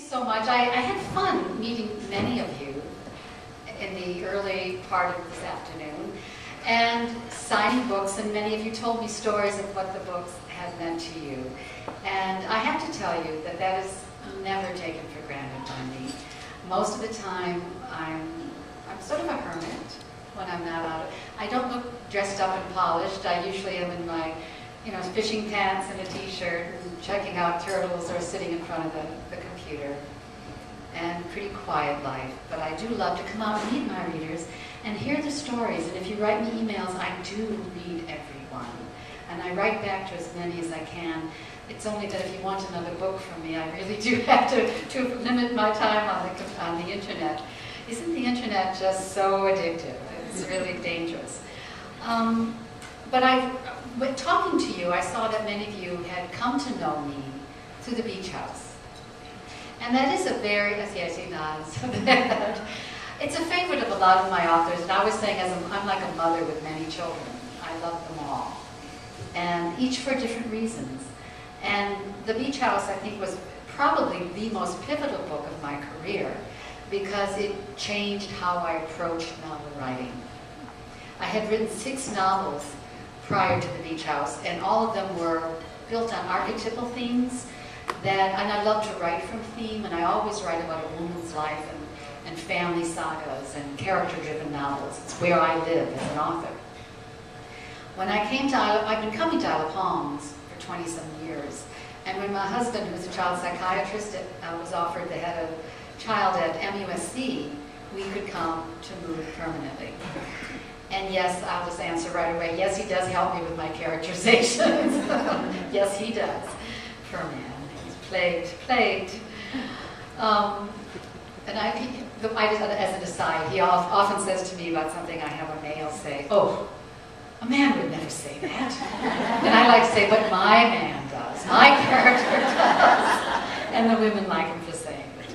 so much. I had fun meeting many of you in the early part of this afternoon and signing books, and many of you told me stories of what the books had meant to you. And I have to tell you that that is never taken for granted by me. Most of the time, I'm sort of a hermit when I'm not out. I don't look dressed up and polished. I usually am in my fishing pants and a t-shirt, and checking out turtles or sitting in front of the computer. And pretty quiet life. But I do love to come out and meet my readers and hear the stories. And if you write me emails, I do read everyone. And I write back to as many as I can. It's only that if you want another book from me, I really do have to limit my time on the internet. Isn't the internet just so addictive? It's really dangerous. But talking to you, I saw that many of you had come to know me through the Beach House. And that is a very, yes, he nods. It's a favorite of a lot of my authors, and I was saying I'm like a mother with many children. I love them all, and each for different reasons. And The Beach House, I think, was probably the most pivotal book of my career because it changed how I approached novel writing. I had written 6 novels prior to The Beach House, and all of them were built on archetypal themes and I love to write from theme, and I always write about a woman's life and family sagas and character-driven novels. It's where I live as an author. When I came to I've been coming to Isle of Palms for 20-some years, and when my husband, who was a child psychiatrist, was offered the head of child at MUSC, we could come to move permanently. And yes, I'll just answer right away, yes, he does help me with my characterizations. Yes, he does. Poor man. Plagued. And I just, as an aside, he often says to me about something I have a male say, "Oh, a man would never say that." And I like to say, "But my man does. My character does." And the women like him for saying it.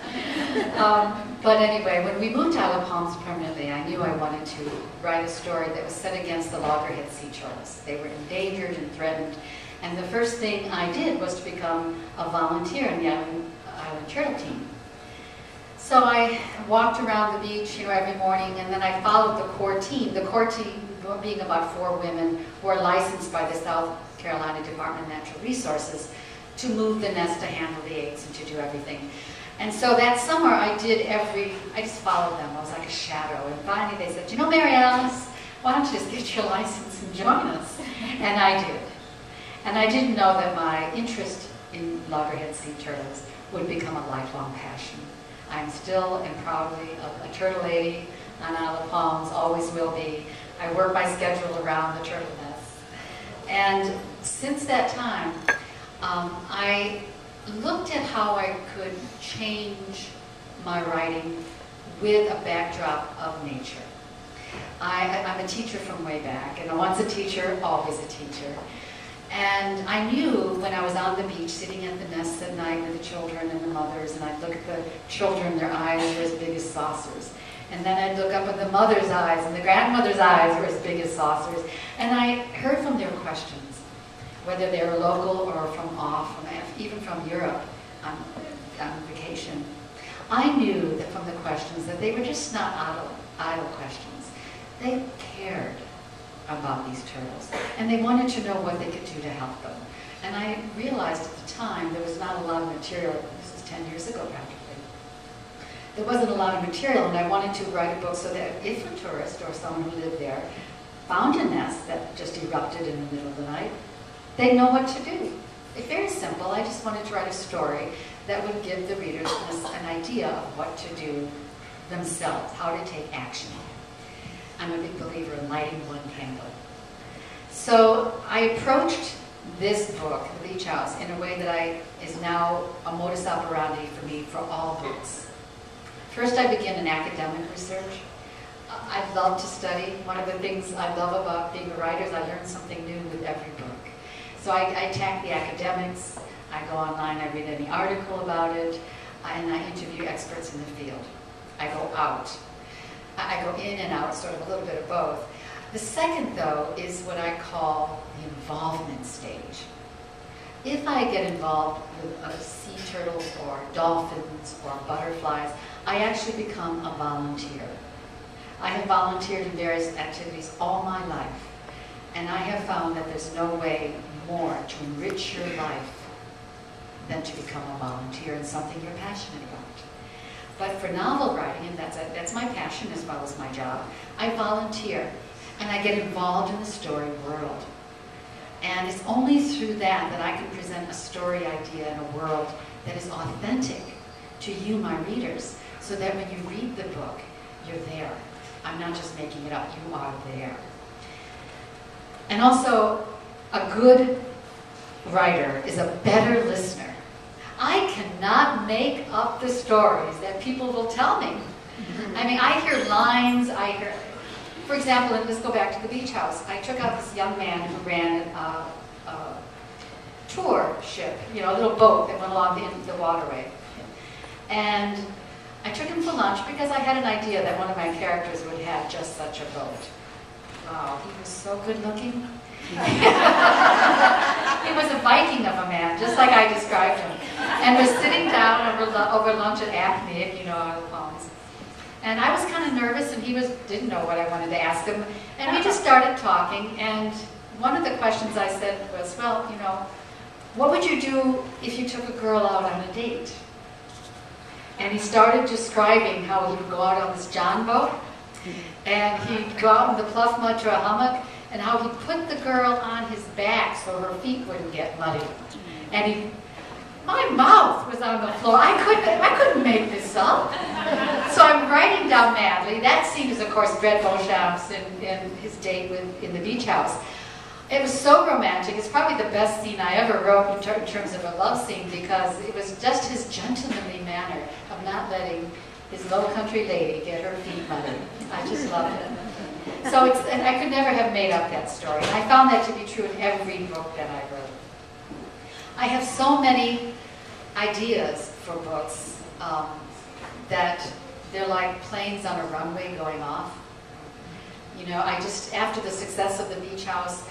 But anyway, when we moved to Isle of Palms permanently, I knew I wanted to write a story that was set against the loggerhead sea turtles. They were endangered and threatened. And the first thing I did was to become a volunteer in the Island Turtle Team. So I walked around the beach every morning, and then I followed the core team being about 4 women who are licensed by the South Carolina Department of Natural Resources to move the nest, to handle the eggs, and to do everything. And so that summer I just followed them. I was like a shadow. And finally they said, Mary Alice, why don't you just get your license and join us? And I did. And I didn't know that my interest in loggerhead sea turtles would become a lifelong passion. I'm still and proudly a turtle lady on Isle of Palms, always will be. I work my schedule around the turtle nests. And since that time, I looked at how I could change my writing with a backdrop of nature. I'm a teacher from way back, and once a teacher, always a teacher. And I knew when I was on the beach, sitting at the nests at night with the children and the mothers, and I'd look at the children, their eyes were as big as saucers. And then I'd look up at the mother's eyes, and the grandmother's eyes were as big as saucers. And I heard from their questions, whether they were local or even from Europe on vacation. I knew that from the questions that they were just not idle questions. They cared about these turtles, and they wanted to know what they could do to help them. And I realized at the time there was not a lot of material. This is 10 years ago practically. There wasn't a lot of material, and I wanted to write a book so that if a tourist or someone who lived there found a nest that just erupted in the middle of the night, they'd know what to do. It's very simple. I just wanted to write a story that would give the readers an idea of what to do themselves, how to take action. I'm a big believer in lighting one candle. So I approached this book, The Beach House, in a way that is now a modus operandi for me for all books. First, I begin in academic research. I love to study. One of the things I love about being a writer is I learn something new with every book. So I attack the academics. I go online, I read any article about it, and I interview experts in the field. I go out. I go in and out, sort of a little bit of both. The second, though, is what I call the involvement stage. if I get involved with sea turtles or dolphins or butterflies, I actually become a volunteer. I have volunteered in various activities all my life, and I have found that there's no way more to enrich your life than to become a volunteer in something you're passionate about. But for novel writing, and that's my passion as well as my job, I volunteer, and I get involved in the story world. And it's only through that that I can present a story idea in a world that is authentic to you, my readers, so that when you read the book, you're there. I'm not just making it up, you are there. And also, a good writer is a better listener. I cannot make up the stories that people will tell me. I mean, I hear lines, for example, and let's go back to the beach house. I took out this young man who ran a tour ship, you know, a little boat that went along the waterway. And I took him for lunch because I had an idea that one of my characters would have just such a boat. Wow, he was so good looking. He was a Viking of a man, just like I described him. And was sitting down over lunch at Acme, if you know our poems. And I was kind of nervous, and he didn't know what I wanted to ask him. And we just started talking, and one of the questions I said was, well, you know, what would you do if you took a girl out on a date? And he started describing how he would go out on this John boat, and he'd go out in the pluff mud to a hummock, and how he'd put the girl on his back so her feet wouldn't get muddy. And my mouth was on the floor. I couldn't make this up. So I'm writing down madly. That scene is, of course, Brett Beauchamp's in his date in the beach house. It was so romantic. It's probably the best scene I ever wrote in terms of a love scene, because it was just his gentlemanly manner of not letting his low country lady get her feet muddy. I just loved it. So and I could never have made up that story. And I found that to be true in every book that I wrote. I have so many ideas for books that they're like planes on a runway going off. You know, after the success of the beach house,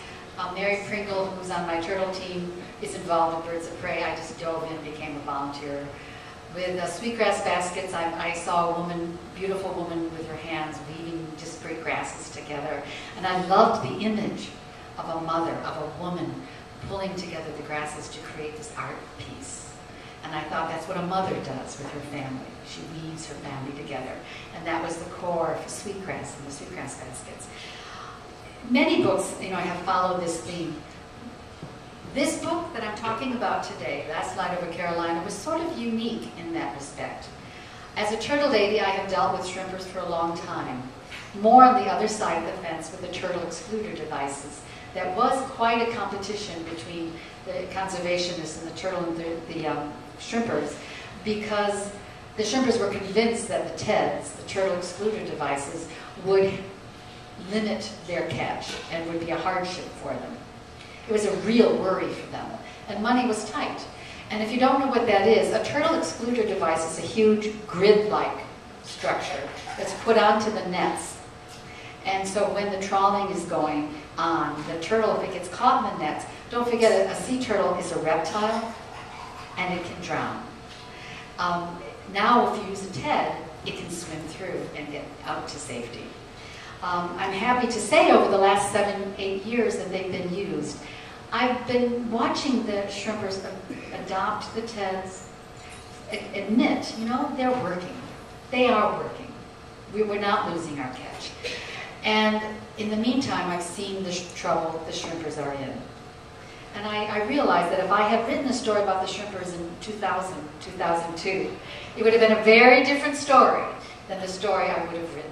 Mary Pringle, who's on my turtle team, is involved in Birds of Prey. I just dove in, became a volunteer. With Sweetgrass Baskets, I saw a beautiful woman with her hands weaving disparate grasses together. And I loved the image of a mother, of a woman, pulling together the grasses to create this art piece. And I thought that's what a mother does with her family. She weaves her family together. And that was the core of Sweetgrass and the Sweetgrass Baskets. Many books, you know, have followed this theme. This book that I'm talking about today, Last Night Over Carolina, was sort of unique in that respect. As a turtle lady, I have dealt with shrimpers for a long time. More on the other side of the fence with the turtle excluder devices. That was quite a competition between the conservationists and the turtle and the shrimpers, because the shrimpers were convinced that the TEDs, the turtle excluder devices, would limit their catch and would be a hardship for them. It was a real worry for them, and money was tight. And if you don't know what that is, a turtle excluder device is a huge grid-like structure that's put onto the nets. And so when the trawling is going on, the turtle, if it gets caught in the nets, don't forget a sea turtle is a reptile, and it can drown. Now if you use a TED, it can swim through and get out to safety. I'm happy to say over the last 7-8 years that they've been used, I've been watching the shrimpers adopt the TEDs, admit, you know, they're working. They are working. We're not losing our catch. And in the meantime, I've seen the trouble the shrimpers are in. And I realized that if I had written a story about the shrimpers in 2000, 2002, it would have been a very different story than the story I would have written